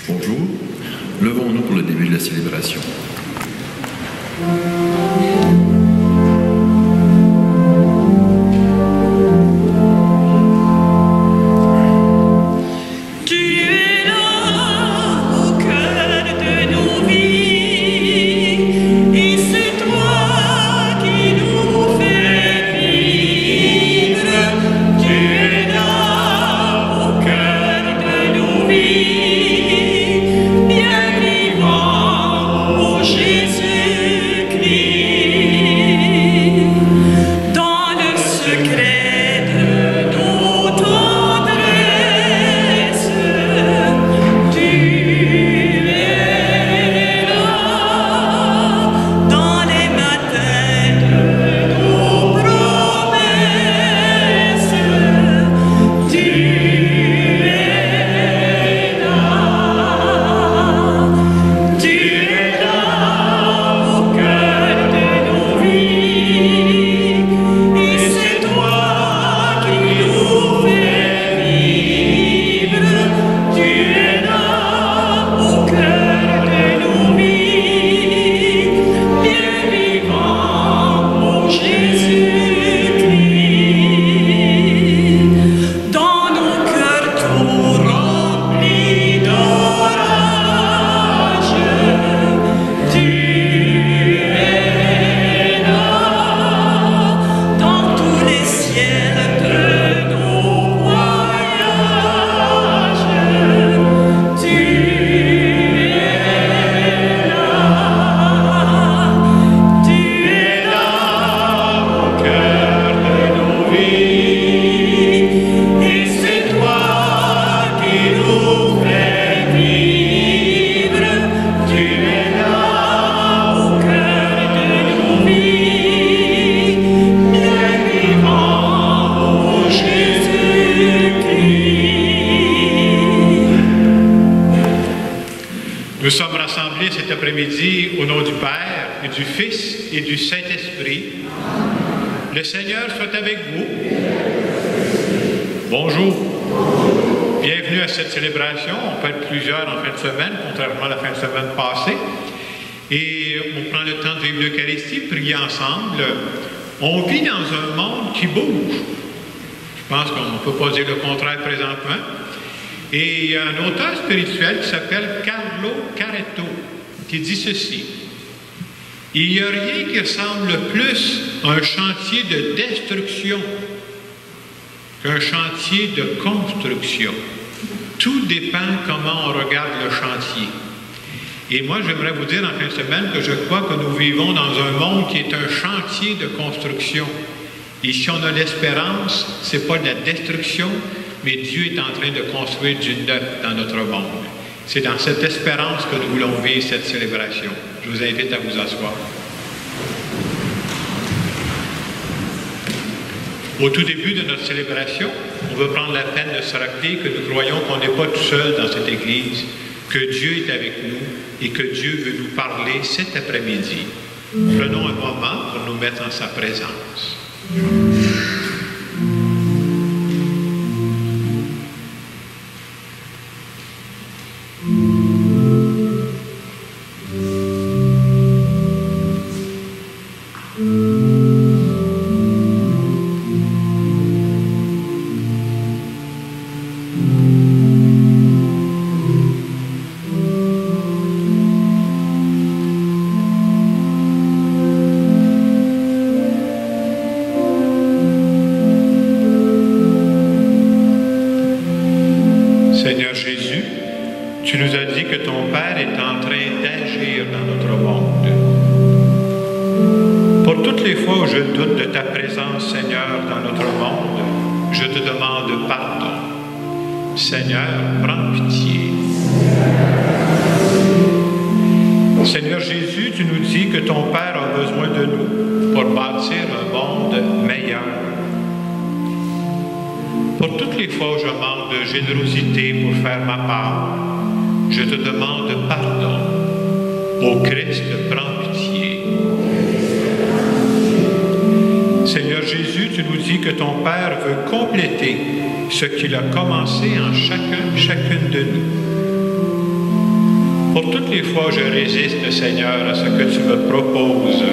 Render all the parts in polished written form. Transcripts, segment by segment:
Bonjour, levons-nous pour le début de la célébration. Nous sommes rassemblés cet après-midi au nom du Père, et du Fils et du Saint-Esprit. Le Seigneur soit avec vous. Bonjour. Bienvenue à cette célébration. On peut être plusieurs en fin de semaine, contrairement à la fin de semaine passée. Et on prend le temps de vivre l'Eucharistie, prier ensemble. On vit dans un monde qui bouge. Je pense qu'on ne peut pas dire le contraire présentement. Et il y a un auteur spirituel qui s'appelle Carlo Caretto, qui dit ceci: il n'y a rien qui ressemble plus à un chantier de destruction qu'un chantier de construction. Tout dépend comment on regarde le chantier. Et moi, j'aimerais vous dire en fin de semaine que je crois que nous vivons dans un monde qui est un chantier de construction. Et si on a l'espérance, ce n'est pas de la destruction, mais Dieu est en train de construire du neuf dans notre monde. C'est dans cette espérance que nous voulons vivre cette célébration. Je vous invite à vous asseoir. Au tout début de notre célébration, on veut prendre la peine de se rappeler que nous croyons qu'on n'est pas tout seul dans cette Église, que Dieu est avec nous et que Dieu veut nous parler cet après-midi. Prenons un moment pour nous mettre en sa présence. Seigneur Jésus, tu nous as dit que ton Père est en train d'agir dans notre monde. Pour toutes les fois où je doute de ta présence, Seigneur, dans notre monde, je te demande pardon. Seigneur, prends pitié. Seigneur Jésus, tu nous dis que ton Père a besoin de nous pour bâtir un monde meilleur. Pour toutes les fois où je manque de générosité pour faire ma part, je te demande pardon. Ô Christ, prends pitié. Seigneur Jésus, tu nous dis que ton Père veut compléter ce qu'il a commencé en chacune de nous. Pour toutes les fois où je résiste, Seigneur, à ce que tu me proposes,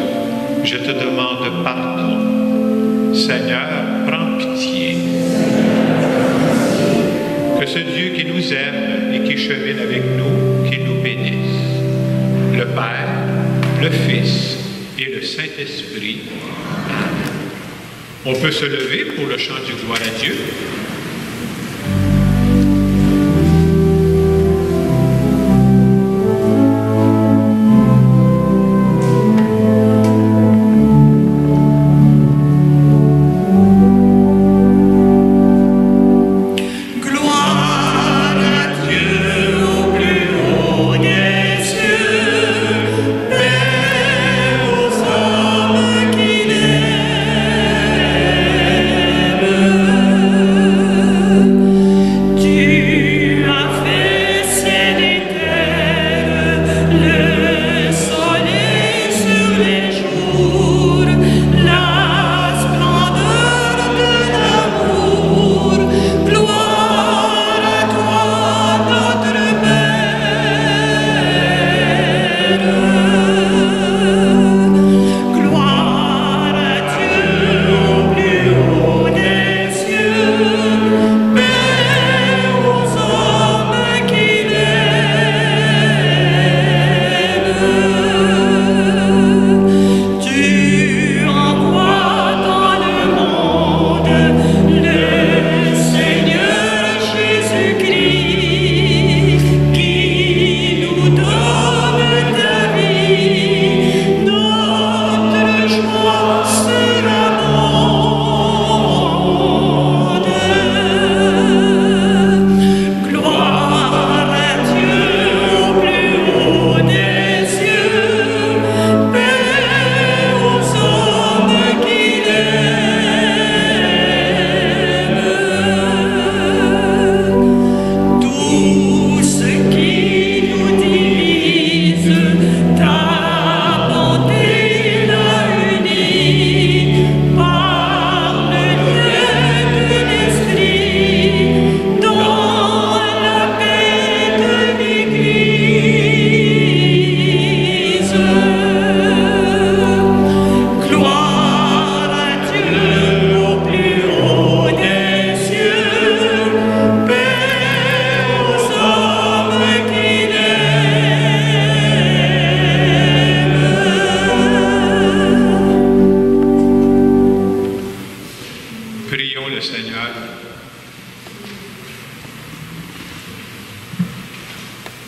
je te demande pardon. Seigneur, prends pitié. Que ce Dieu qui nous aime et qui chemine avec nous, qu'il nous bénisse. Le Père, le Fils et le Saint-Esprit. On peut se lever pour le chant du gloire à Dieu.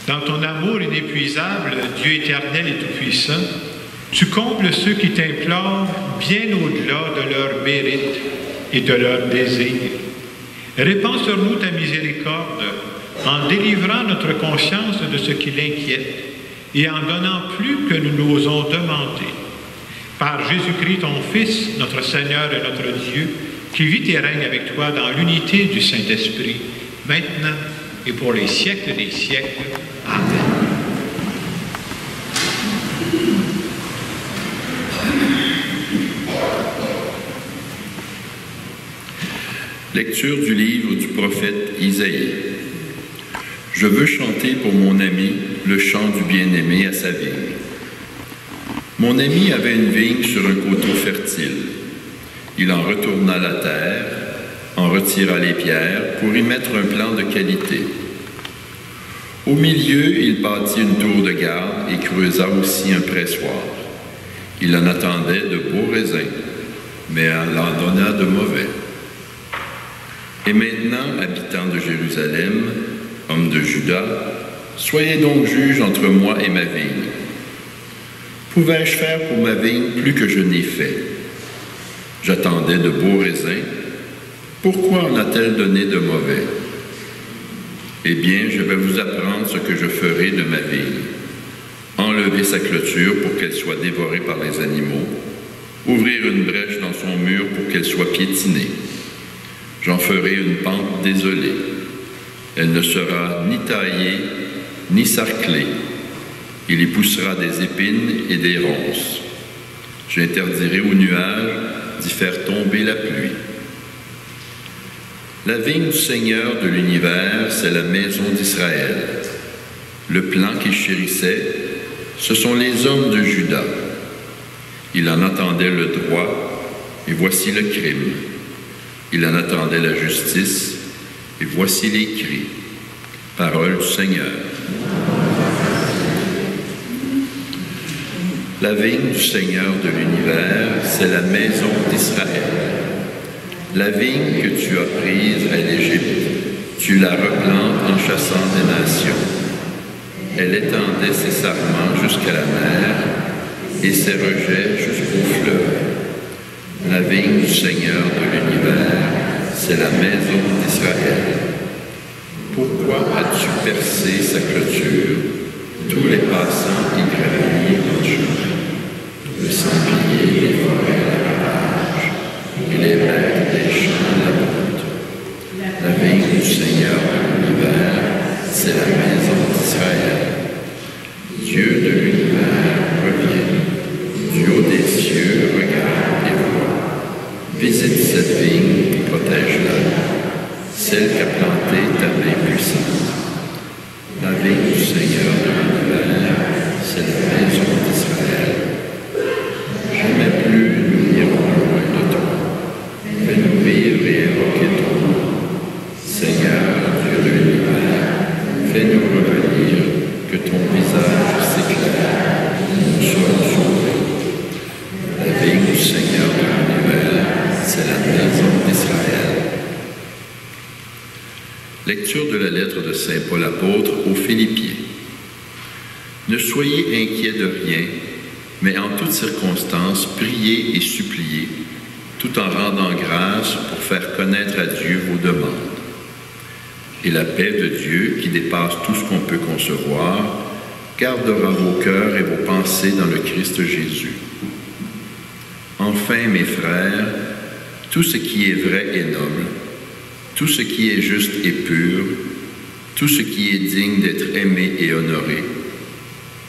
Dans ton amour inépuisable, Dieu éternel et tout-puissant, tu combles ceux qui t'implorent bien au-delà de leur mérite et de leurs désirs. Répands sur nous ta miséricorde en délivrant notre conscience de ce qui l'inquiète et en donnant plus que nous n'osons demander. Par Jésus-Christ, ton Fils, notre Seigneur et notre Dieu, qui vit et règne avec toi dans l'unité du Saint-Esprit, maintenant et pour les siècles des siècles. Amen. Lecture du livre du prophète Isaïe. Je veux chanter pour mon ami le chant du bien-aimé à sa vigne. Mon ami avait une vigne sur un coteau fertile. Il en retourna la terre, en retira les pierres pour y mettre un plan de qualité. Au milieu, il bâtit une tour de garde et creusa aussi un pressoir. Il en attendait de beaux raisins, mais elle en donna de mauvais. Et maintenant, habitants de Jérusalem, hommes de Juda, soyez donc juges entre moi et ma vigne. Pouvais-je faire pour ma vigne plus que je n'ai fait? J'attendais de beaux raisins. Pourquoi en a-t-elle donné de mauvais? Eh bien, je vais vous apprendre ce que je ferai de ma vigne. Enlever sa clôture pour qu'elle soit dévorée par les animaux, ouvrir une brèche dans son mur pour qu'elle soit piétinée. J'en ferai une pente désolée. Elle ne sera ni taillée, ni sarclée. Il y poussera des épines et des ronces. J'interdirai aux nuages d'y faire tomber la pluie. La vigne du Seigneur de l'univers, c'est la maison d'Israël. Le plan qu'il chérissait, ce sont les hommes de Juda. Il en attendait le droit, et voici le crime. Il en attendait la justice, et voici les cris. Parole du Seigneur. La vigne du Seigneur de l'univers, c'est la maison d'Israël. La vigne que tu as prise à l'Égypte, tu la replantes en chassant des nations. Elle étendait ses sarments jusqu'à la mer et ses rejets jusqu'au fleuve. La vigne du Seigneur de l'univers, c'est la maison d'Israël. Pourquoi as-tu percé sa clôture? Tous les passants y gravirent en chemin. Le sanglier des forêts la ravage, et les maîtres des champs la montent. La vigne du Seigneur de l'univers, c'est la maison d'Israël. Dieu de l'univers revient. Du haut des cieux, regarde et voit. Visite cette vigne et protège-la, celle qu'a plantée ta main puissante. La vigne du Seigneur de l'univers, c'est la maison d'Israël. Jamais plus nous n'irons loin de toi. Fais-nous vivre et évoquer ton nom. Seigneur, Dieu de l'univers, fais-nous revenir, que ton visage s'éclaire, nous soyons sauvés. La vigne du Seigneur de l'univers, c'est la maison d'Israël. Lecture de la lettre de saint Paul apôtre aux Philippiens. Ne soyez inquiets de rien, mais en toutes circonstances, priez et suppliez, tout en rendant grâce pour faire connaître à Dieu vos demandes. Et la paix de Dieu, qui dépasse tout ce qu'on peut concevoir, gardera vos cœurs et vos pensées dans le Christ Jésus. Enfin, mes frères, tout ce qui est vrai et noble, tout ce qui est juste et pur, tout ce qui est digne d'être aimé et honoré,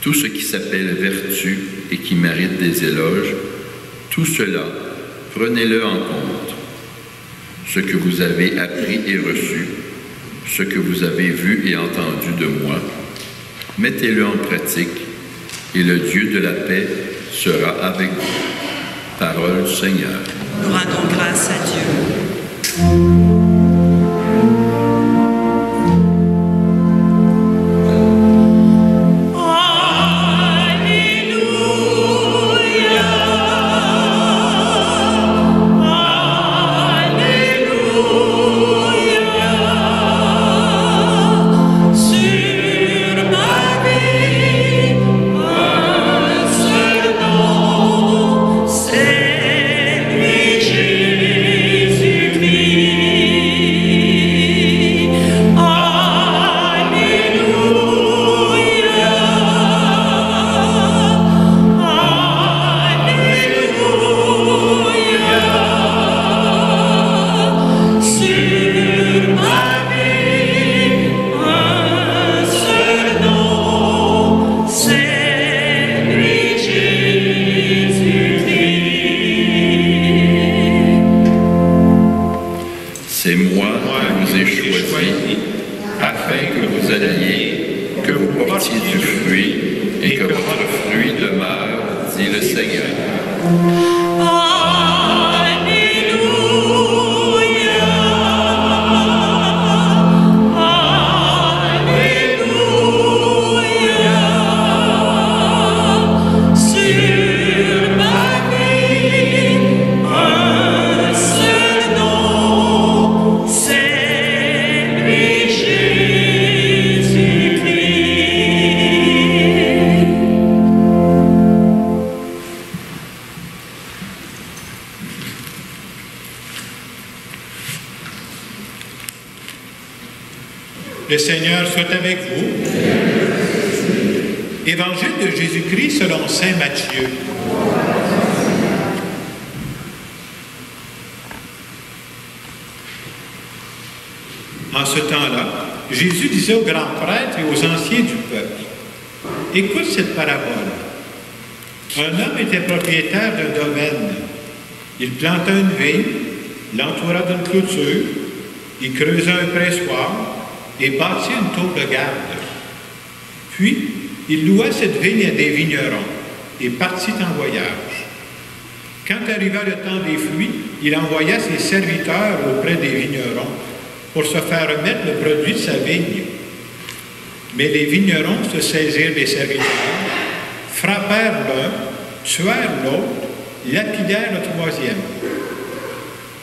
tout ce qui s'appelle vertu et qui mérite des éloges, tout cela, prenez-le en compte. Ce que vous avez appris et reçu, ce que vous avez vu et entendu de moi, mettez-le en pratique, et le Dieu de la paix sera avec vous. Parole du Seigneur. Nous rendons grâce à Dieu. Le Seigneur soit avec vous. Évangile de Jésus-Christ selon saint Matthieu. En ce temps-là, Jésus disait aux grands prêtres et aux anciens du peuple, « Écoute cette parabole. Un homme était propriétaire d'un domaine. Il planta une vigne, l'entoura d'une clôture, il creusa un pressoir et bâtit une tour de garde. Puis, il loua cette vigne à des vignerons et partit en voyage. Quand arriva le temps des fruits, il envoya ses serviteurs auprès des vignerons pour se faire remettre le produit de sa vigne. Mais les vignerons se saisirent des serviteurs, frappèrent l'un, tuèrent l'autre, lapidèrent le troisième.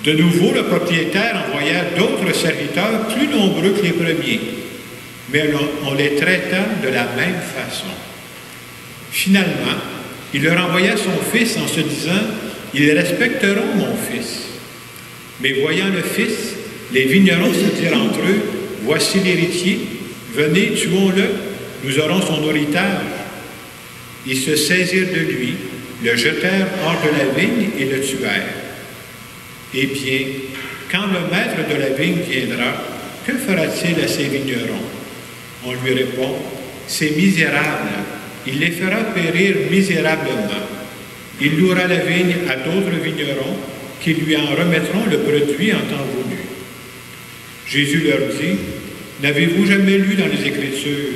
De nouveau, le propriétaire envoya d'autres serviteurs plus nombreux que les premiers, mais on les traita de la même façon. Finalement, il leur envoya son fils en se disant « Ils respecteront mon fils. » Mais voyant le fils, les vignerons se dirent entre eux « Voici l'héritier, venez, tuons-le, nous aurons son héritage. » Ils se saisirent de lui, le jetèrent hors de la vigne et le tuèrent. Eh bien, quand le maître de la vigne viendra, que fera-t-il à ces vignerons? On lui répond, c'est misérable, il les fera périr misérablement. Il louera la vigne à d'autres vignerons qui lui en remettront le produit en temps voulu. Jésus leur dit, n'avez-vous jamais lu dans les Écritures,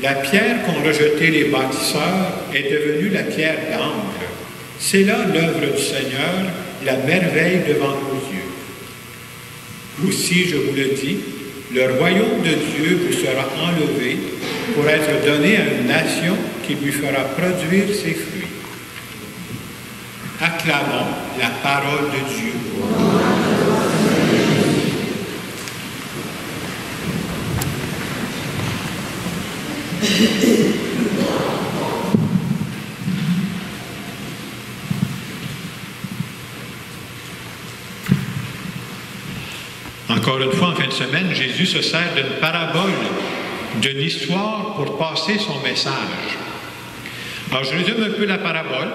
la pierre qu'ont rejetée les bâtisseurs est devenue la pierre d'angle. C'est là l'œuvre du Seigneur, la merveille devant nos yeux. Aussi, je vous le dis, le royaume de Dieu vous sera enlevé pour être donné à une nation qui lui fera produire ses fruits. Acclamons la parole de Dieu. Encore une fois, en fin de semaine, Jésus se sert d'une parabole, d'une histoire pour passer son message. Alors, je résume un peu la parabole.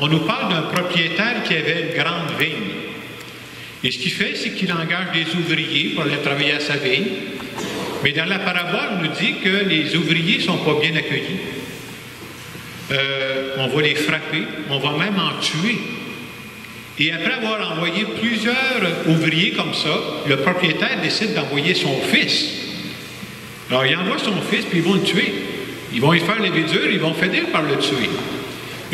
On nous parle d'un propriétaire qui avait une grande vigne. Et ce qu'il fait, c'est qu'il engage des ouvriers pour aller travailler à sa vigne. Mais dans la parabole, on nous dit que les ouvriers ne sont pas bien accueillis. On va les frapper, on va même en tuer. Et après avoir envoyé plusieurs ouvriers comme ça, le propriétaire décide d'envoyer son fils. Alors, il envoie son fils, puis ils vont le tuer. Ils vont y faire les dur, ils vont finir par le tuer.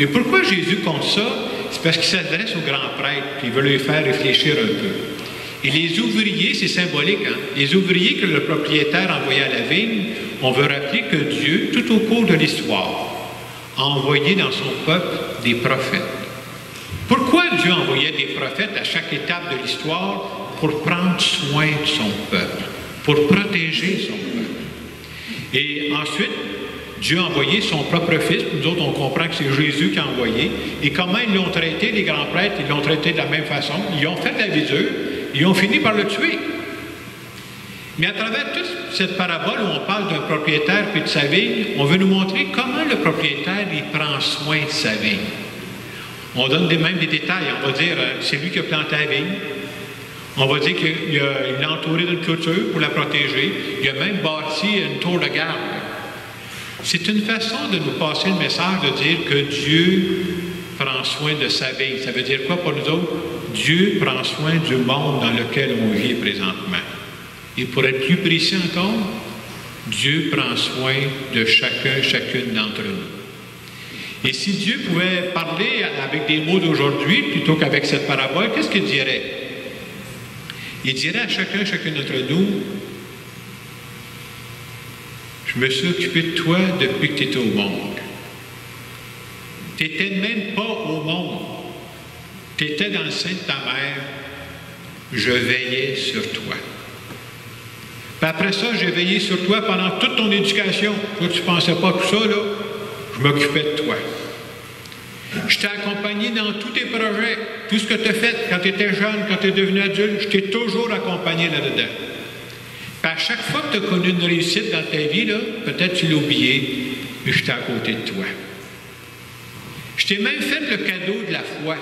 Mais pourquoi Jésus compte ça? C'est parce qu'il s'adresse aux grands prêtres, puis il veut les faire réfléchir un peu. Et les ouvriers, c'est symbolique, hein? Les ouvriers que le propriétaire envoyait à la vigne, on veut rappeler que Dieu, tout au cours de l'histoire, a envoyé dans son peuple des prophètes. Pourquoi Dieu envoyait des prophètes à chaque étape de l'histoire? Pour prendre soin de son peuple, pour protéger son peuple. Et ensuite, Dieu a envoyé son propre fils. Nous autres, on comprend que c'est Jésus qui a envoyé. Et comment ils l'ont traité, les grands prêtres? Ils l'ont traité de la même façon. Ils ont fait la vie dure. Ils ont fini par le tuer. Mais à travers toute cette parabole où on parle d'un propriétaire puis de sa vigne, on veut nous montrer comment le propriétaire il prend soin de sa vigne. On donne même des détails. On va dire, c'est lui qui a planté la vigne. On va dire qu'il l'a entourée d'une clôture pour la protéger. Il a même bâti une tour de garde. C'est une façon de nous passer le message de dire que Dieu prend soin de sa vigne. Ça veut dire quoi pour nous autres? Dieu prend soin du monde dans lequel on vit présentement. Et pour être plus précis encore, Dieu prend soin de chacune d'entre nous. Et si Dieu pouvait parler avec des mots d'aujourd'hui plutôt qu'avec cette parabole, qu'est-ce qu'il dirait? Il dirait à chacune d'entre nous, je me suis occupé de toi depuis que tu étais au monde. Tu n'étais même pas au monde. Tu étais dans le sein de ta mère. Je veillais sur toi. Puis après ça, j'ai veillé sur toi pendant toute ton éducation. Toi, tu ne pensais pas à tout ça, là. Je m'occupais de toi. Je t'ai accompagné dans tous tes projets. Tout ce que tu as fait quand tu étais jeune, quand tu es devenu adulte, je t'ai toujours accompagné là-dedans. Puis à chaque fois que tu as connu une réussite dans ta vie, là, peut-être tu l'as oublié, mais j'étais à côté de toi. Je t'ai même fait le cadeau de la foi.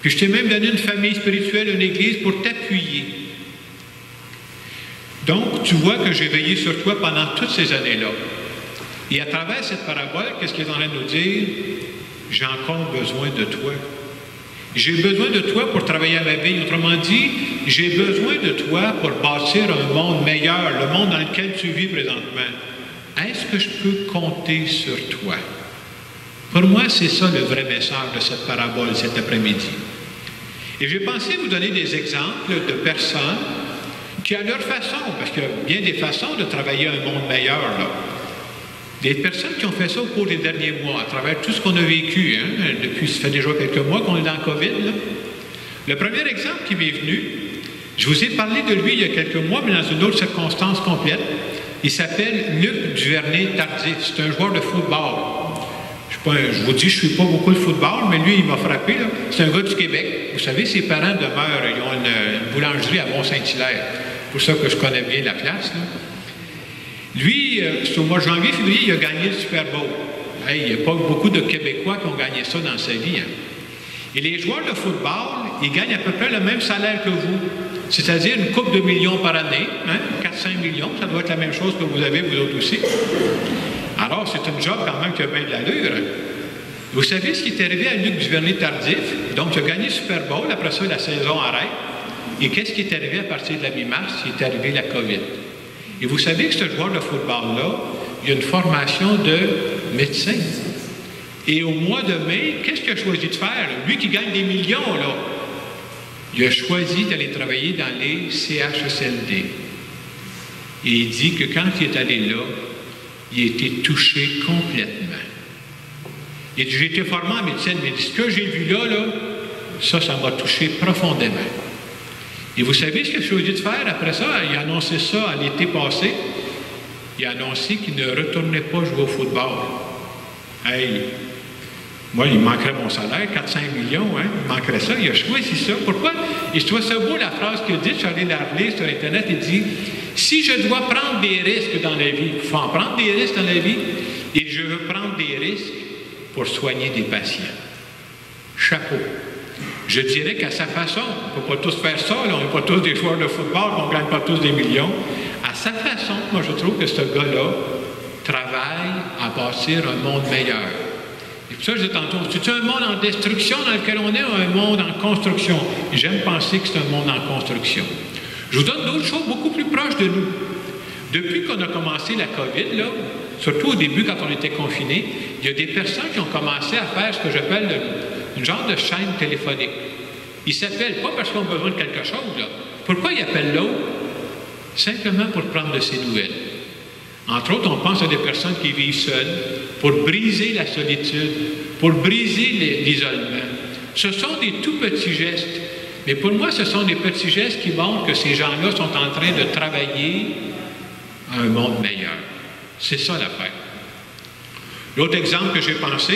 Puis je t'ai même donné une famille spirituelle, une église pour t'appuyer. Donc, tu vois que j'ai veillé sur toi pendant toutes ces années-là. Et à travers cette parabole, qu'est-ce qu'il est en train de nous dire? J'ai encore besoin de toi. J'ai besoin de toi pour travailler à ma vie. Autrement dit, j'ai besoin de toi pour bâtir un monde meilleur, le monde dans lequel tu vis présentement. est-ce que je peux compter sur toi? Pour moi, c'est ça le vrai message de cette parabole cet après-midi. Et j'ai pensé vous donner des exemples de personnes qui, à leur façon, parce qu'il y a bien des façons de travailler un monde meilleur, là. Des personnes qui ont fait ça au cours des derniers mois, à travers tout ce qu'on a vécu, hein, depuis, ça fait déjà quelques mois qu'on est dans le COVID, là. Le premier exemple qui m'est venu, je vous ai parlé de lui il y a quelques mois, mais dans une autre circonstance complète. Il s'appelle Luc Duvernay-Tardif. C'est un joueur de football. Je vous dis, je ne suis pas beaucoup le football, mais lui, il m'a frappé. C'est un gars du Québec. Vous savez, ses parents demeurent, ils ont une boulangerie à Mont-Saint-Hilaire. C'est pour ça que je connais bien la place, là. Lui, au mois de janvier-février, il a gagné le Super Bowl. Hey, il n'y a pas beaucoup de Québécois qui ont gagné ça dans sa vie, hein. Et les joueurs de football, ils gagnent à peu près le même salaire que vous. C'est-à-dire une couple de millions par année, hein, 4-5 millions, ça doit être la même chose que vous avez, vous autres aussi. Alors, c'est un job quand même qui a bien de l'allure. Hein. Vous savez ce qui est arrivé à Luc Duvernay-Tardif? Donc, il a gagné le Super Bowl, après ça, la saison arrête. Et qu'est-ce qui est arrivé à partir de la mi-mars? Il est arrivé la COVID. Et vous savez que ce joueur de football-là, il a une formation de médecin. Et au mois de mai, qu'est-ce qu'il a choisi de faire? Lui qui gagne des millions, là, il a choisi d'aller travailler dans les CHSLD. Et il dit que quand il est allé là, il a été touché complètement. Il dit, j'ai été formé en médecine, mais ce que j'ai vu là, ça m'a touché profondément. Et vous savez ce qu'il a choisi de faire après ça? Il a annoncé ça à l'été passé. Il a annoncé qu'il ne retournait pas jouer au football. Hey! Moi, il manquerait mon salaire, 4-5 millions, hein, il manquerait ça. Il a choisi ça. Pourquoi? Et je trouve ça beau, la phrase qu'il dit, je suis allé la relire sur Internet, il dit, si je dois prendre des risques dans la vie, il faut en prendre des risques dans la vie, et je veux prendre des risques pour soigner des patients. Chapeau. Je dirais qu'à sa façon, on ne peut pas tous faire ça, là, on n'est pas tous des joueurs de football, on ne gagne pas tous des millions. À sa façon, moi, je trouve que ce gars-là travaille à bâtir un monde meilleur. Et pour ça, je dis tantôt, c'est un monde en destruction dans lequel on est, ou un monde en construction? Et j'aime penser que c'est un monde en construction. Je vous donne d'autres choses beaucoup plus proches de nous. Depuis qu'on a commencé la COVID, là, surtout au début, quand on était confinés, il y a des personnes qui ont commencé à faire ce que j'appelle une genre de chaîne téléphonique. Ils s'appellent pas parce qu'ils ont besoin de quelque chose, là. Pourquoi ils appellent l'autre? Simplement pour prendre de ses nouvelles. Entre autres, on pense à des personnes qui vivent seules, pour briser la solitude, pour briser l'isolement. Ce sont des tout petits gestes. Mais pour moi, ce sont des petits gestes qui montrent que ces gens-là sont en train de travailler à un monde meilleur. C'est ça l'affaire. L'autre exemple que j'ai pensé,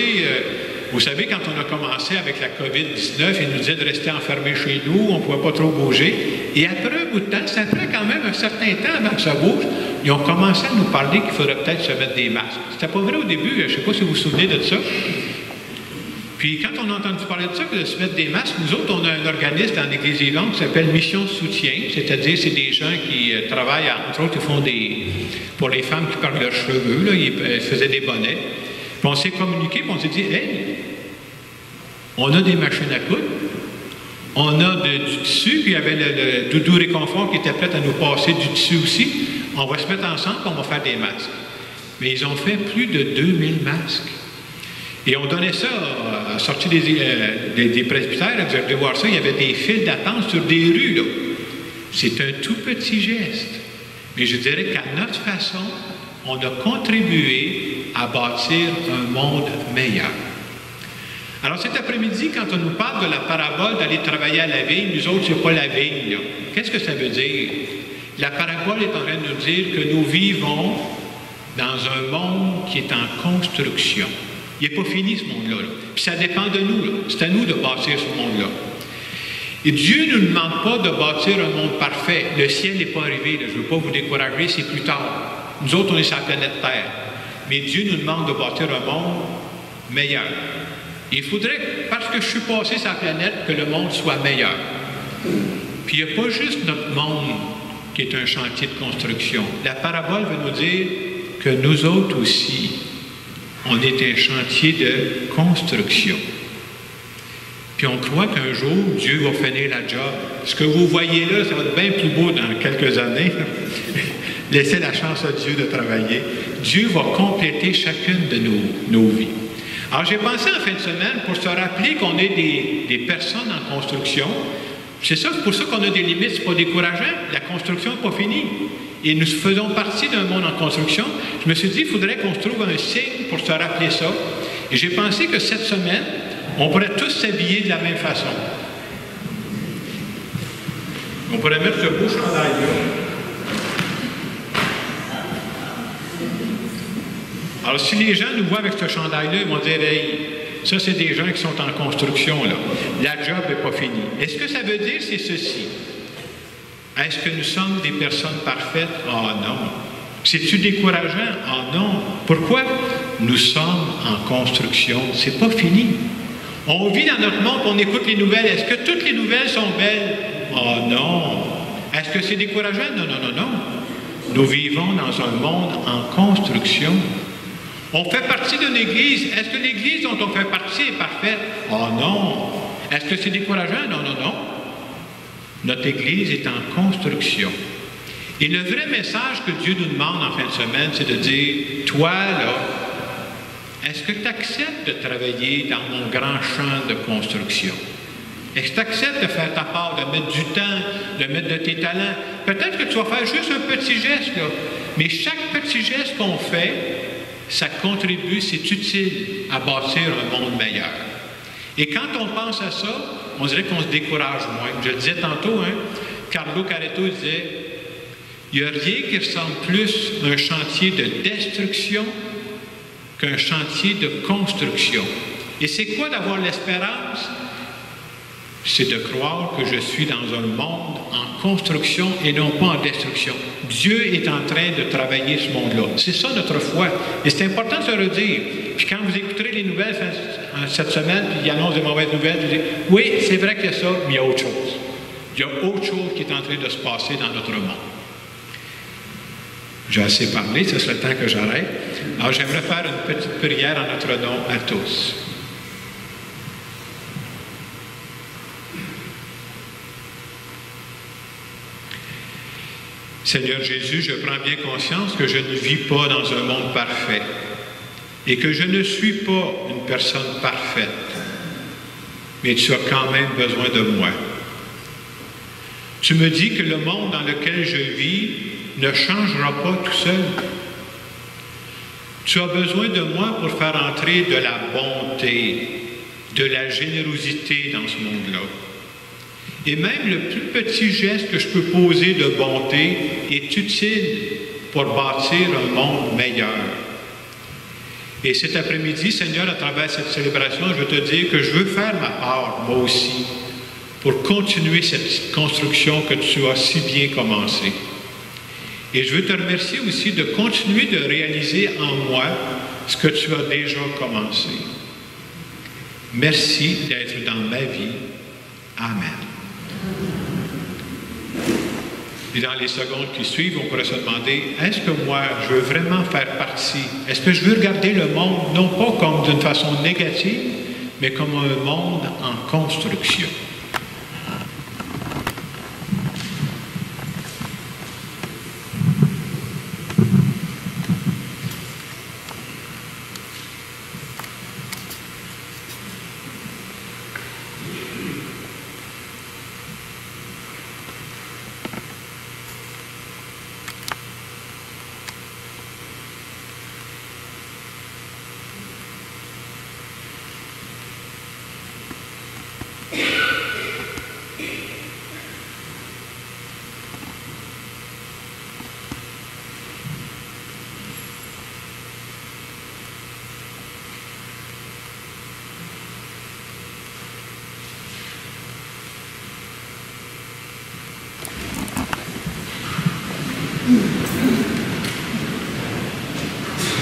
vous savez, quand on a commencé avec la COVID-19, ils nous disaient de rester enfermés chez nous, on ne pouvait pas trop bouger. Et après un bout de temps, ça fait quand même un certain temps avant que ça bouge, ils ont commencé à nous parler qu'il faudrait peut-être se mettre des masques. C'était pas vrai au début, je ne sais pas si vous vous souvenez de ça. Puis quand on a entendu parler de ça, de se mettre des masques, nous autres, on a un organisme dans l'Église vivante qui s'appelle Mission Soutien, c'est-à-dire c'est des gens qui travaillent, entre autres, ils font pour les femmes qui perdent leurs cheveux, là, ils faisaient des bonnets. Puis on s'est communiqué, puis on s'est dit, hey, on a des machines à coudre, on a du tissu, puis il y avait le Doudou Réconfort qui était prêt à nous passer du tissu aussi. On va se mettre ensemble, on va faire des masques. Mais ils ont fait plus de 2000 masques. Et on donnait ça à la sortie des presbytères, vous allez voir ça, il y avait des files d'attente sur des rues, là. C'est un tout petit geste. Mais je dirais qu'à notre façon, on a contribué à bâtir un monde meilleur. Alors cet après-midi, quand on nous parle de la parabole d'aller travailler à la vigne, nous autres, c'est pas la vigne, là. Qu'est-ce que ça veut dire? La parabole est en train de nous dire que nous vivons dans un monde qui est en construction. Il n'est pas fini, ce monde-là. Là. Puis ça dépend de nous. Là. C'est à nous de bâtir ce monde-là. Et Dieu ne nous demande pas de bâtir un monde parfait. Le ciel n'est pas arrivé. Là. Je ne veux pas vous décourager, c'est plus tard. Nous autres, on est sur la planète Terre. Mais Dieu nous demande de bâtir un monde meilleur. Il faudrait, parce que je suis passé sur la planète, que le monde soit meilleur. Puis il n'y a pas juste notre monde qui est un chantier de construction. La parabole veut nous dire que nous autres aussi, on est un chantier de construction. Puis on croit qu'un jour, Dieu va finir la job. Ce que vous voyez là, ça va être bien plus beau dans quelques années. laisser la chance à Dieu de travailler. Dieu va compléter chacune de nos vies. Alors, j'ai pensé en fin de semaine, pour se rappeler qu'on est des personnes en construction, c'est pour ça qu'on a des limites, c'est pas décourageant. La construction n'est pas finie. Et nous faisons partie d'un monde en construction. Je me suis dit, il faudrait qu'on se trouve un signe pour se rappeler ça. Et j'ai pensé que cette semaine, on pourrait tous s'habiller de la même façon. On pourrait mettre ce beau chandail-là. Alors, si les gens nous voient avec ce chandail-là, ils vont dire, hey, ça, c'est des gens qui sont en construction, là. La job n'est pas finie. Et ce que ça veut dire, c'est ceci. Est-ce que nous sommes des personnes parfaites? Ah non. C'est-tu décourageant? Ah non. Pourquoi? Nous sommes en construction. C'est pas fini. On vit dans notre monde, on écoute les nouvelles. Est-ce que toutes les nouvelles sont belles? Ah non. Est-ce que c'est décourageant? Non, non, non, non. Nous vivons dans un monde en construction. On fait partie d'une église. Est-ce que l'église dont on fait partie est parfaite? Ah non. Est-ce que c'est décourageant? Non, non, non. Notre Église est en construction. Et le vrai message que Dieu nous demande en fin de semaine, c'est de dire, toi, là, est-ce que tu acceptes de travailler dans mon grand champ de construction? Est-ce que tu acceptes de faire ta part, de mettre du temps, de mettre de tes talents? Peut-être que tu vas faire juste un petit geste, là, mais chaque petit geste qu'on fait, ça contribue, c'est utile à bâtir un monde meilleur. Et quand on pense à ça, on dirait qu'on se décourage moins. Je le disais tantôt, Carlo Caretto disait, il n'y a rien qui ressemble plus à un chantier de destruction qu'un chantier de construction. Et c'est quoi d'avoir l'espérance? C'est de croire que je suis dans un monde en construction et non pas en destruction. Dieu est en train de travailler ce monde-là. C'est ça notre foi. Et c'est important de se redire. Puis quand vous écouterez les nouvelles cette semaine, puis il annonce des mauvaises nouvelles, vous dites, oui, c'est vrai qu'il y a ça, mais il y a autre chose. Il y a autre chose qui est en train de se passer dans notre monde. J'ai assez parlé, ce serait le temps que j'arrête. Alors j'aimerais faire une petite prière en notre nom à tous. Seigneur Jésus, je prends bien conscience que je ne vis pas dans un monde parfait et que je ne suis pas une personne parfaite, mais tu as quand même besoin de moi. Tu me dis que le monde dans lequel je vis ne changera pas tout seul. Tu as besoin de moi pour faire entrer de la bonté, de la générosité dans ce monde-là. Et même le plus petit geste que je peux poser de bonté est utile pour bâtir un monde meilleur. Et cet après-midi, Seigneur, à travers cette célébration, je veux te dire que je veux faire ma part, moi aussi, pour continuer cette construction que tu as si bien commencée. Et je veux te remercier aussi de continuer de réaliser en moi ce que tu as déjà commencé. Merci d'être dans ma vie. Amen. Et dans les secondes qui suivent, on pourrait se demander, est-ce que moi, je veux vraiment faire partie? Est-ce que je veux regarder le monde, non pas comme d'une façon négative, mais comme un monde en construction?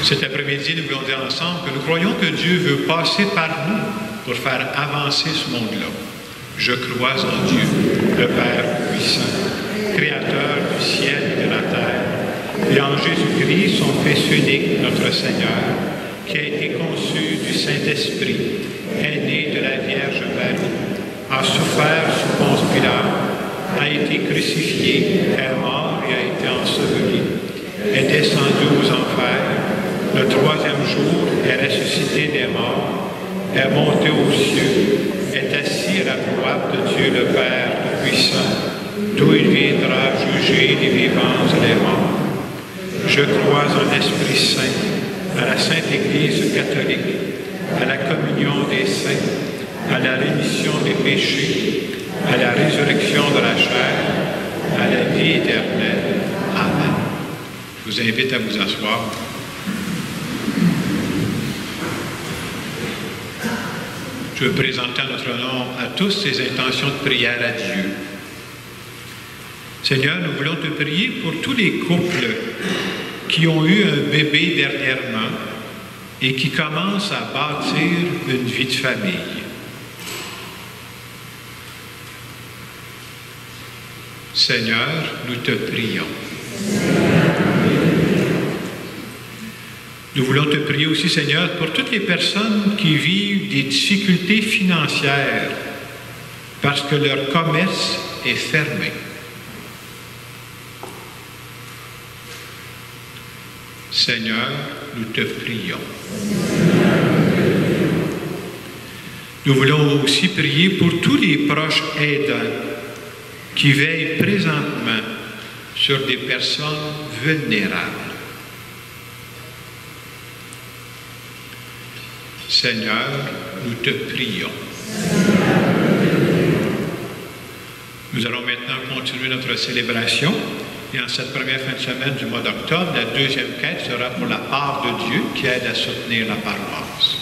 Cet après-midi, nous voulons dire ensemble que nous croyons que Dieu veut passer par nous pour faire avancer ce monde-là. Je crois en Dieu, le Père puissant, Créateur du ciel et de la terre, et en Jésus-Christ, son Fils unique, notre Seigneur, qui a été conçu du Saint-Esprit, est né de la Vierge Marie, a souffert sous Ponce Pilate, a été crucifié, est mort et a été enseveli. ressuscité des morts, est monté aux cieux, est assis à la droite de Dieu le Père Tout-Puissant, d'où il viendra juger les vivants et les morts. Je crois en l'Esprit Saint, à la Sainte Église catholique, à la communion des saints, à la rémission des péchés, à la résurrection de la chair, à la vie éternelle. Amen. Je vous invite à vous asseoir. Je veux présenter en notre nom à tous ces intentions de prière à Dieu. Seigneur, nous voulons te prier pour tous les couples qui ont eu un bébé dernièrement et qui commencent à bâtir une vie de famille. Seigneur, nous te prions. Nous voulons te prier aussi, Seigneur, pour toutes les personnes qui vivent des difficultés financières parce que leur commerce est fermé. Seigneur, nous te prions. Nous voulons aussi prier pour tous les proches aidants qui veillent présentement sur des personnes vulnérables. Seigneur, nous te prions. Nous allons maintenant continuer notre célébration. Et en cette première fin de semaine du mois d'octobre, la deuxième quête sera pour la part de Dieu qui aide à soutenir la paroisse.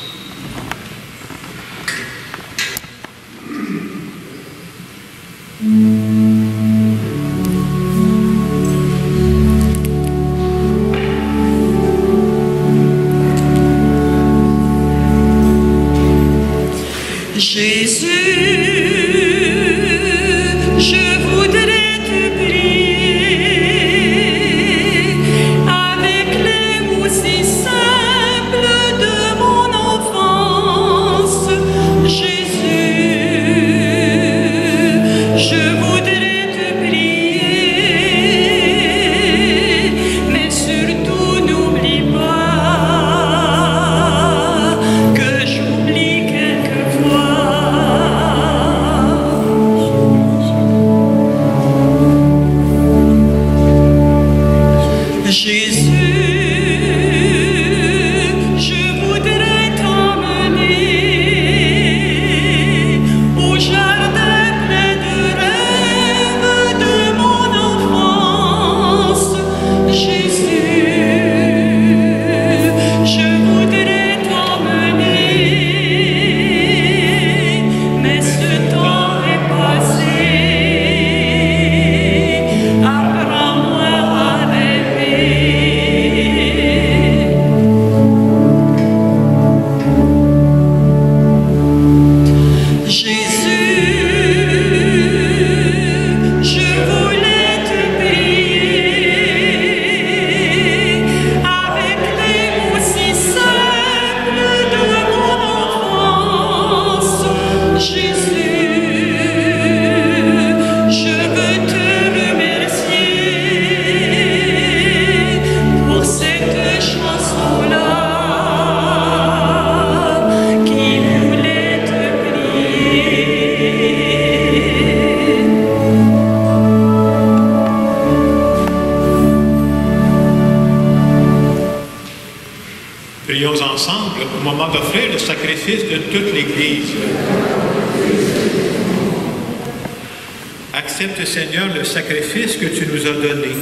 Accepte, Seigneur, le sacrifice que tu nous as donné.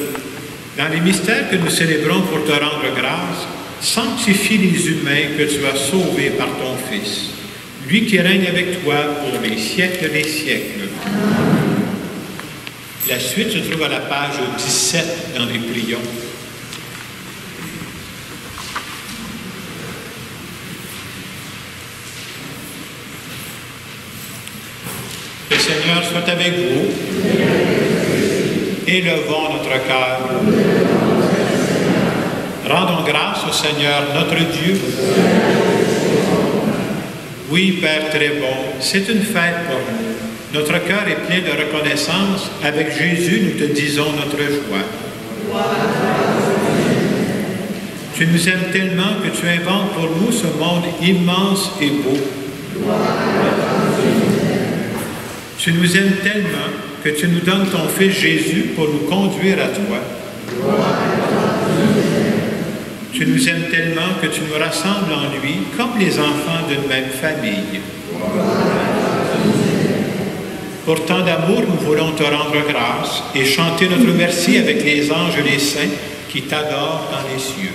Dans les mystères que nous célébrons pour te rendre grâce, sanctifie les humains que tu as sauvés par ton Fils, lui qui règne avec toi pour les siècles des siècles. La suite se trouve à la page 17 dans les prions. Le Seigneur soit avec vous. Élevons notre cœur. Rendons grâce au Seigneur notre Dieu. Oui, Père très bon, c'est une fête pour nous. Notre cœur est plein de reconnaissance. Avec Jésus, nous te disons notre joie. Tu nous aimes tellement que tu inventes pour nous ce monde immense et beau. Tu nous aimes tellement que tu nous donnes ton Fils Jésus pour nous conduire à toi. Tu nous aimes tellement que tu nous rassembles en lui comme les enfants d'une même famille. Pour tant d'amour, nous voulons te rendre grâce et chanter notre merci avec les anges et les saints qui t'adorent dans les cieux.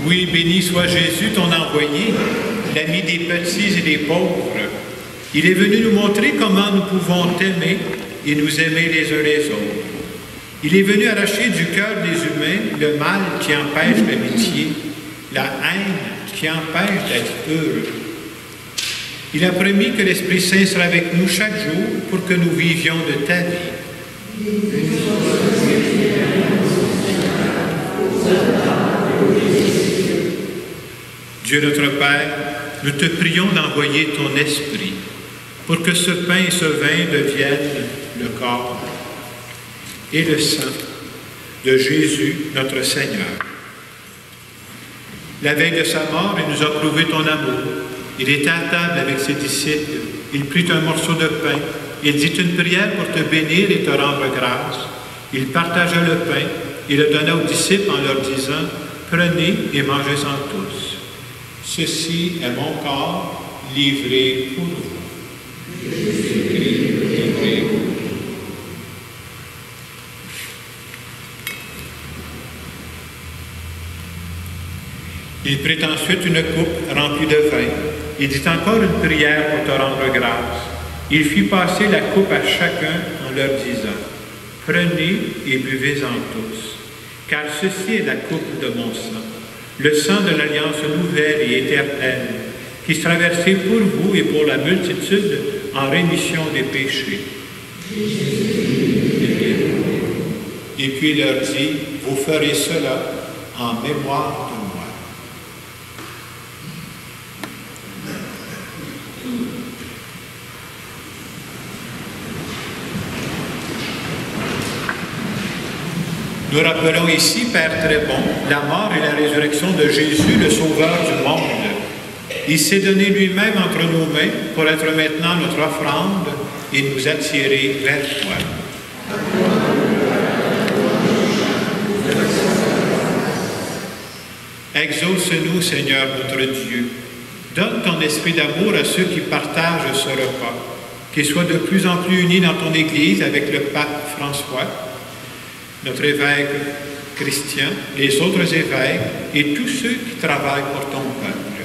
Oui, béni soit Jésus, ton envoyé, l'ami des petits et des pauvres. Il est venu nous montrer comment nous pouvons t'aimer et nous aimer les uns les autres. Il est venu arracher du cœur des humains le mal qui empêche l'amitié, la haine qui empêche d'être heureux. Il a promis que l'Esprit Saint sera avec nous chaque jour pour que nous vivions de ta vie. Dieu notre Père, nous te prions d'envoyer ton Esprit pour que ce pain et ce vin deviennent le corps et le sang de Jésus, notre Seigneur. La veille de sa mort, il nous a prouvé ton amour. Il était à table avec ses disciples. Il prit un morceau de pain. Il dit une prière pour te bénir et te rendre grâce. Il partagea le pain et le donna aux disciples en leur disant « Prenez et mangez-en tous. Ceci est mon corps livré pour vous. » Il prit ensuite une coupe remplie de vin. Il dit encore une prière pour te rendre grâce. Il fit passer la coupe à chacun en leur disant « Prenez et buvez-en tous, car ceci est la coupe de mon sang, le sang de l'alliance nouvelle et éternelle, qui sera versé pour vous et pour la multitude en rémission des péchés. » Et puis il leur dit « Vous ferez cela en mémoire de moi. » Nous rappelons ici, Père très bon, la mort et la résurrection de Jésus, le Sauveur du monde. Il s'est donné lui-même entre nos mains pour être maintenant notre offrande et nous attirer vers toi. Exauce-nous, Seigneur notre Dieu. Donne ton esprit d'amour à ceux qui partagent ce repas, qu'ils soient de plus en plus unis dans ton Église avec le pape François, notre évêque Christian, les autres évêques et tous ceux qui travaillent pour ton peuple.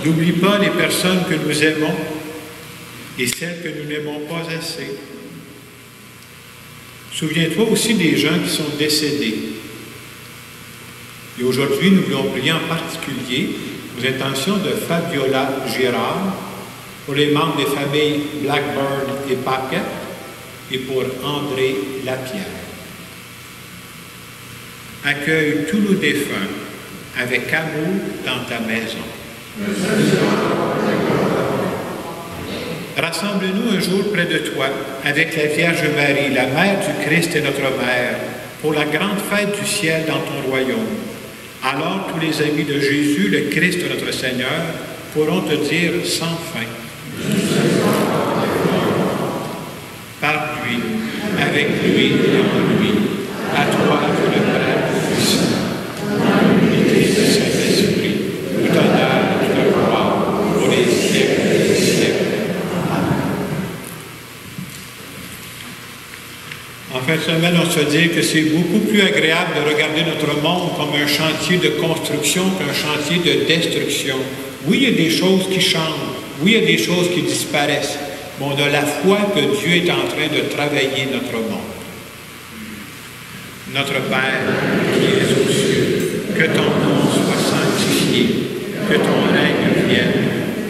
N'oublie pas les personnes que nous aimons et celles que nous n'aimons pas assez. Souviens-toi aussi des gens qui sont décédés. Et aujourd'hui, nous voulons prier en particulier aux intentions de Fabiola Girard, pour les membres des familles Blackburn et Paquette, et pour André Lapierre. Accueille tous nos défunts avec amour dans ta maison. Rassemble-nous un jour près de toi avec la Vierge Marie, la Mère du Christ et notre Mère, pour la grande fête du ciel dans ton royaume. Alors tous les amis de Jésus, le Christ notre Seigneur, pourront te dire sans fin. Par lui, avec lui et en lui, à toi tout le Père puissant, l'unité du Saint-Esprit, tout honneur et toute gloire, pour les siècles des siècles. En fin de semaine, on se dit que c'est beaucoup plus agréable de regarder notre monde comme un chantier de construction qu'un chantier de destruction. Oui, il y a des choses qui changent. Oui, il y a des choses qui disparaissent. Mais on a la foi que Dieu est en train de travailler notre monde. Notre Père qui es aux cieux, que ton nom soit sanctifié, que ton règne vienne,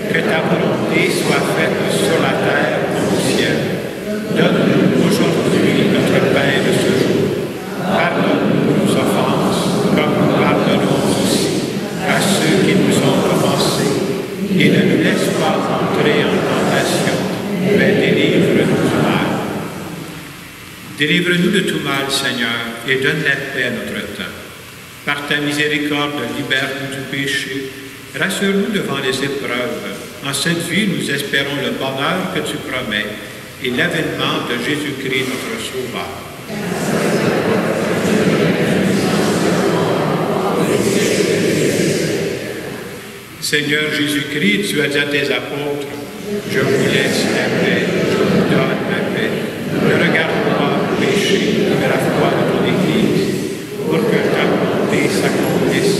que ta volonté soit faite sur la terre comme au ciel. Donne-nous aujourd'hui notre pain de ce jour. Pardonne-nous nos offenses, comme nous pardonnons aussi à ceux qui nous ont offensés. Et ne nous laisse pas entrer en tentation, mais délivre-nous du mal. Délivre-nous de tout mal, Seigneur, et donne la paix à notre temps. Par ta miséricorde, libère-nous du péché. Rassure-nous devant les épreuves. En cette vie, nous espérons le bonheur que tu promets et l'avènement de Jésus-Christ, notre Sauveur. Seigneur Jésus-Christ, tu as dit à tes apôtres, « Je vous laisse la paix, je vous donne la paix. Ne regarde pas le péché, mais la foi de ton Église, pour que ta volonté s'accomplisse.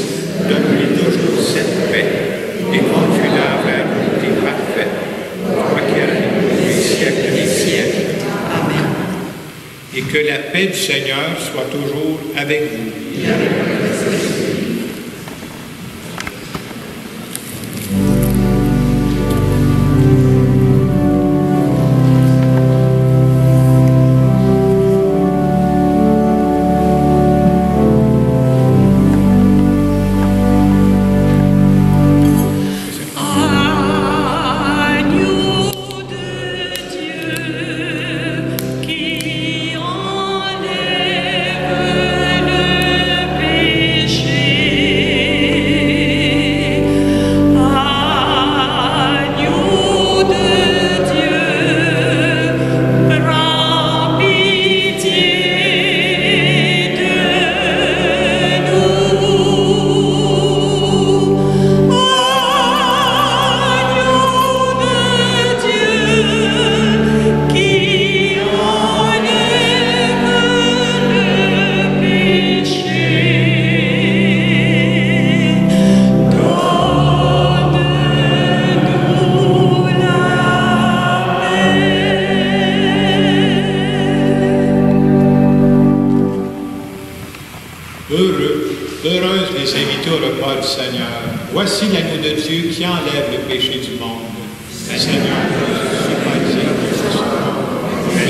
Donne-lui toujours cette paix et conduis-la vers l'unité parfaite, toi qui règnes les siècles des siècles. Amen. Et que la paix du Seigneur soit toujours avec vous. Heureuses les invités au repas du Seigneur. Voici l'agneau de Dieu qui enlève le péché du monde. Seigneur, je ne suis pas digne que ce soit, mais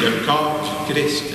le corps du Christ.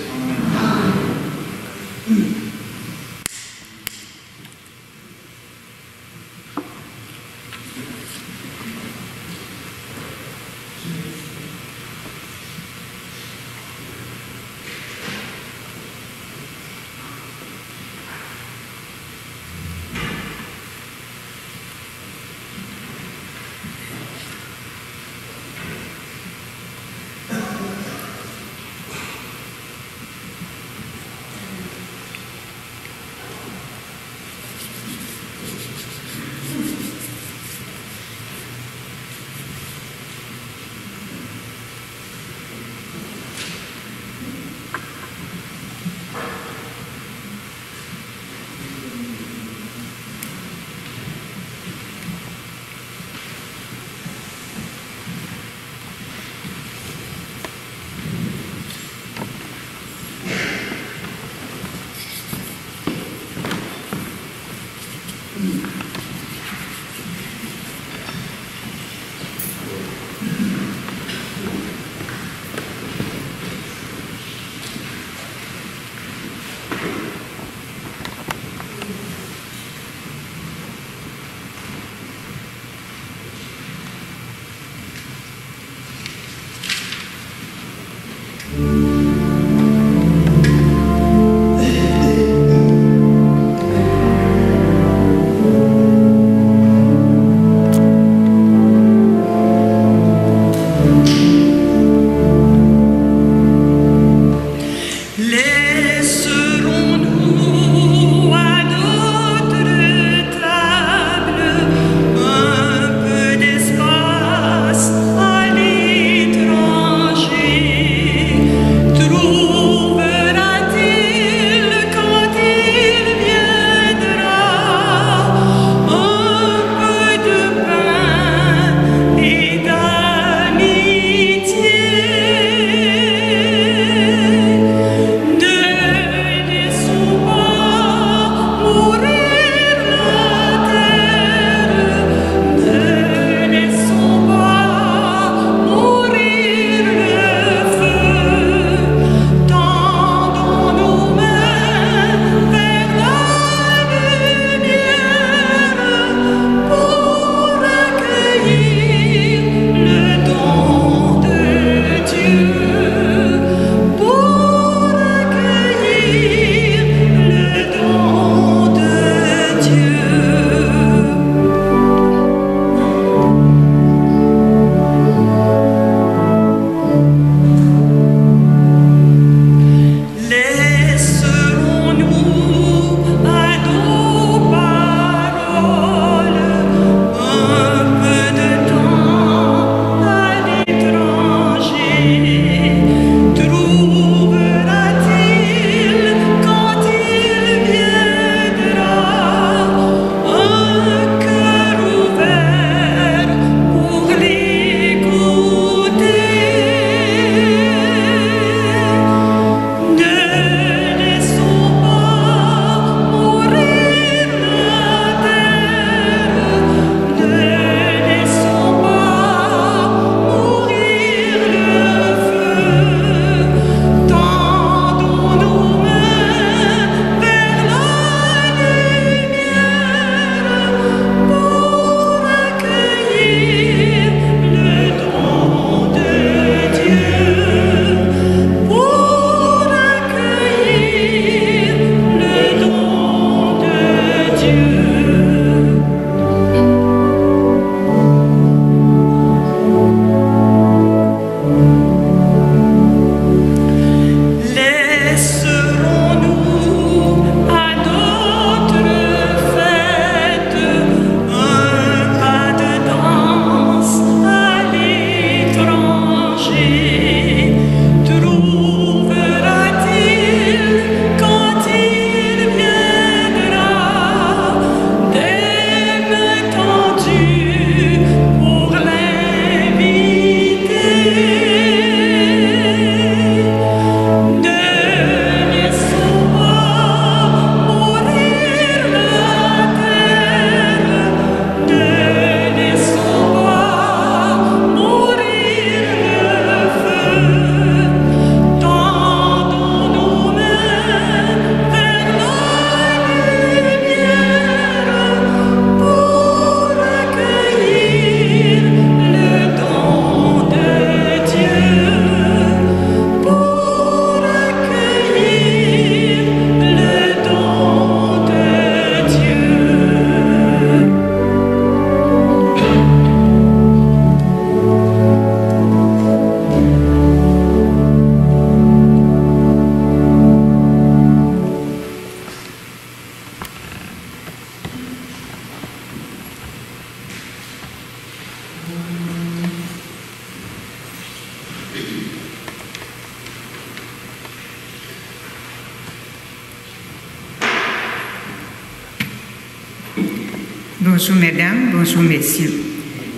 Bonjour mesdames, bonjour messieurs.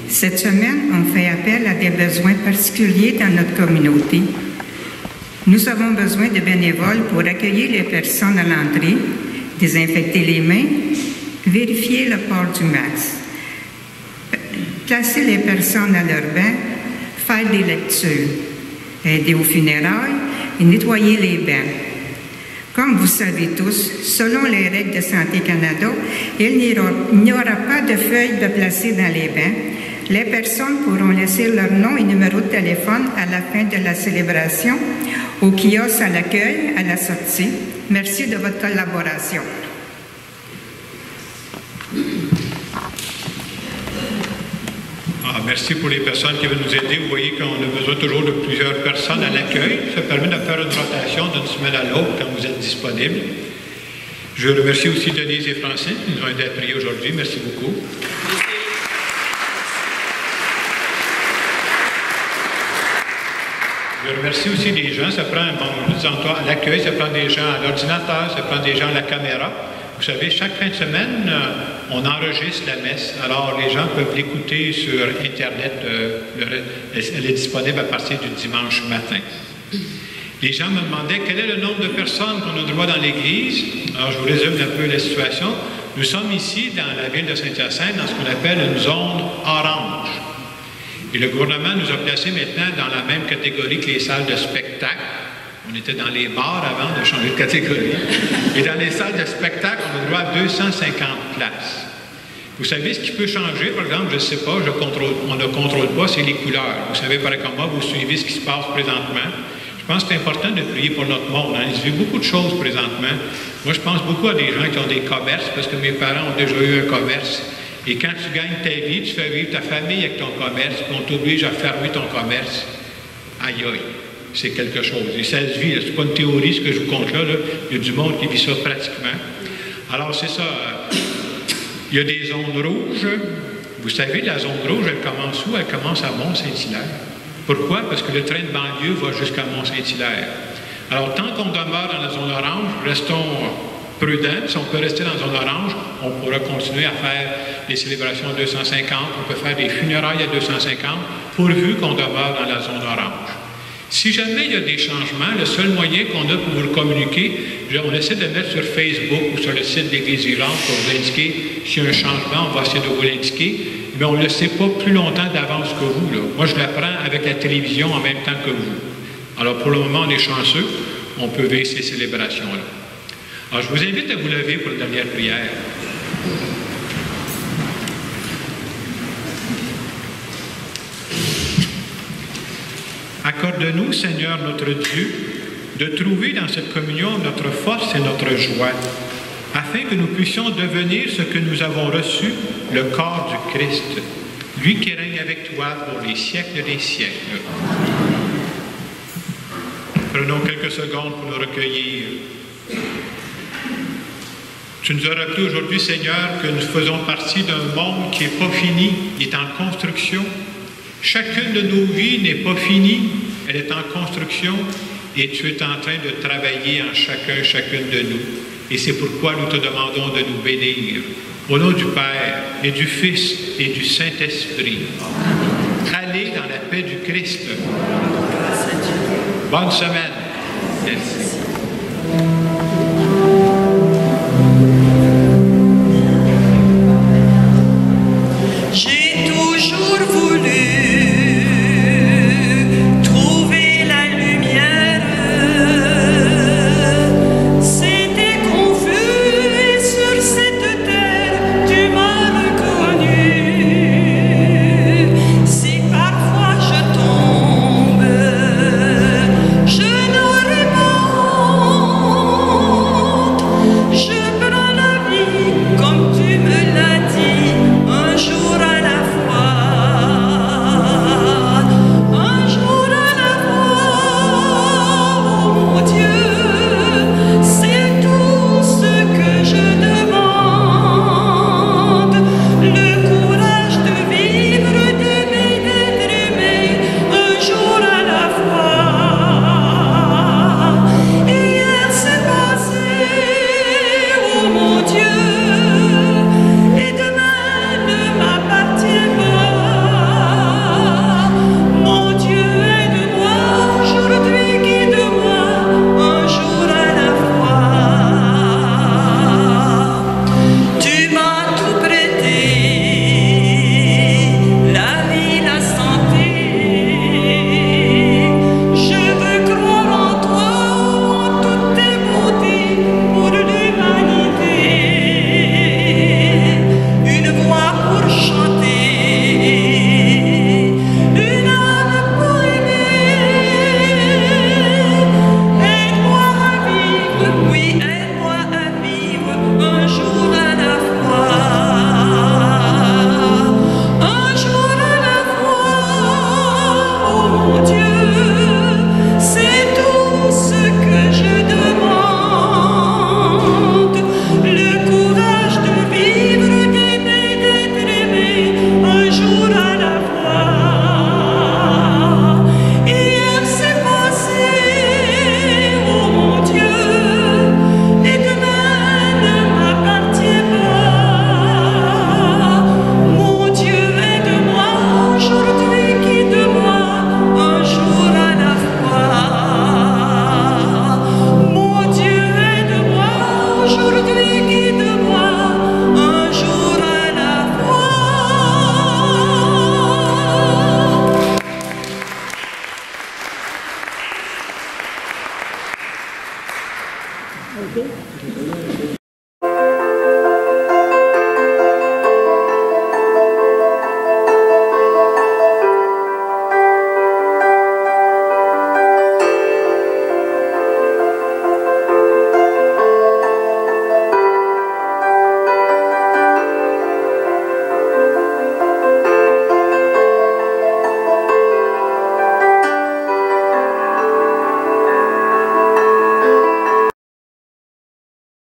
Cette semaine, on fait appel à des besoins particuliers dans notre communauté. Nous avons besoin de bénévoles pour accueillir les personnes à l'entrée, désinfecter les mains, vérifier le port du masque, placer les personnes à leur banc, faire des lectures, aider aux funérailles et nettoyer les bancs. Comme vous savez tous, selon les règles de Santé Canada, il n'y aura pas de feuilles de placer dans les bancs. Les personnes pourront laisser leur nom et numéro de téléphone à la fin de la célébration, au kiosque à l'accueil, à la sortie. Merci de votre collaboration. Merci pour les personnes qui veulent nous aider. Vous voyez qu'on a besoin toujours de plusieurs personnes à l'accueil. Ça permet de faire une rotation d'une semaine à l'autre quand vous êtes disponible. Je remercie aussi Denise et Francine qui nous ont aidés à prier aujourd'hui. Merci beaucoup. Je remercie aussi des gens. Ça prend, à l'accueil, ça prend des gens à l'ordinateur, ça prend des gens à la caméra. Vous savez, chaque fin de semaine, on enregistre la messe. Alors, les gens peuvent l'écouter sur Internet. Elle est disponible à partir du dimanche matin. Les gens me demandaient quel est le nombre de personnes qu'on a droit dans l'Église. Alors, je vous résume un peu la situation. Nous sommes ici, dans la ville de Saint-Hyacinthe, dans ce qu'on appelle une zone orange. Et le gouvernement nous a placés maintenant dans la même catégorie que les salles de spectacle. On était dans les bars avant de changer de catégorie. Et dans les salles de spectacle, on a droit à 250 places. Vous savez ce qui peut changer, par exemple, je ne sais pas, on ne contrôle pas, c'est les couleurs. Vous savez, par exemple, vous suivez ce qui se passe présentement. Je pense que c'est important de prier pour notre monde. Il se vit beaucoup de choses présentement. Moi, je pense beaucoup à des gens qui ont des commerces, parce que mes parents ont déjà eu un commerce. Et quand tu gagnes ta vie, tu fais vivre ta famille avec ton commerce, puis on t'oblige à fermer ton commerce. Aïe aïe. C'est quelque chose. Et ça se vit. Ce n'est pas une théorie, ce que je vous compte là. Il y a du monde qui vit ça pratiquement. Alors, c'est ça. Il y a des zones rouges. Vous savez, la zone rouge, elle commence où? Elle commence à Mont-Saint-Hilaire. Pourquoi? Parce que le train de banlieue va jusqu'à Mont-Saint-Hilaire. Alors, tant qu'on demeure dans la zone orange, restons prudents. Si on peut rester dans la zone orange, on pourra continuer à faire des célébrations à 250. On peut faire des funérailles à 250, pourvu qu'on demeure dans la zone orange. Si jamais il y a des changements, le seul moyen qu'on a pour vous le communiquer, on essaie de mettre sur Facebook ou sur le site de l'Église vivante pour vous indiquer s'il y a un changement, on va essayer de vous l'indiquer, mais on ne le sait pas plus longtemps d'avance que vous. Là. Moi, je l'apprends avec la télévision en même temps que vous. Alors, pour le moment, on est chanceux, on peut vivre ces célébrations-là. Alors, je vous invite à vous lever pour la dernière prière. Accorde-nous, Seigneur notre Dieu, de trouver dans cette communion notre force et notre joie, afin que nous puissions devenir ce que nous avons reçu, le corps du Christ, lui qui règne avec toi pour les siècles des siècles. Prenons quelques secondes pour nous recueillir. Tu nous as rappelé aujourd'hui, Seigneur, que nous faisons partie d'un monde qui n'est pas fini, qui est en construction. Chacune de nos vies n'est pas finie, elle est en construction et tu es en train de travailler en chacune de nous. Et c'est pourquoi nous te demandons de nous bénir. Au nom du Père et du Fils et du Saint-Esprit. Allez dans la paix du Christ. Bonne semaine. Merci.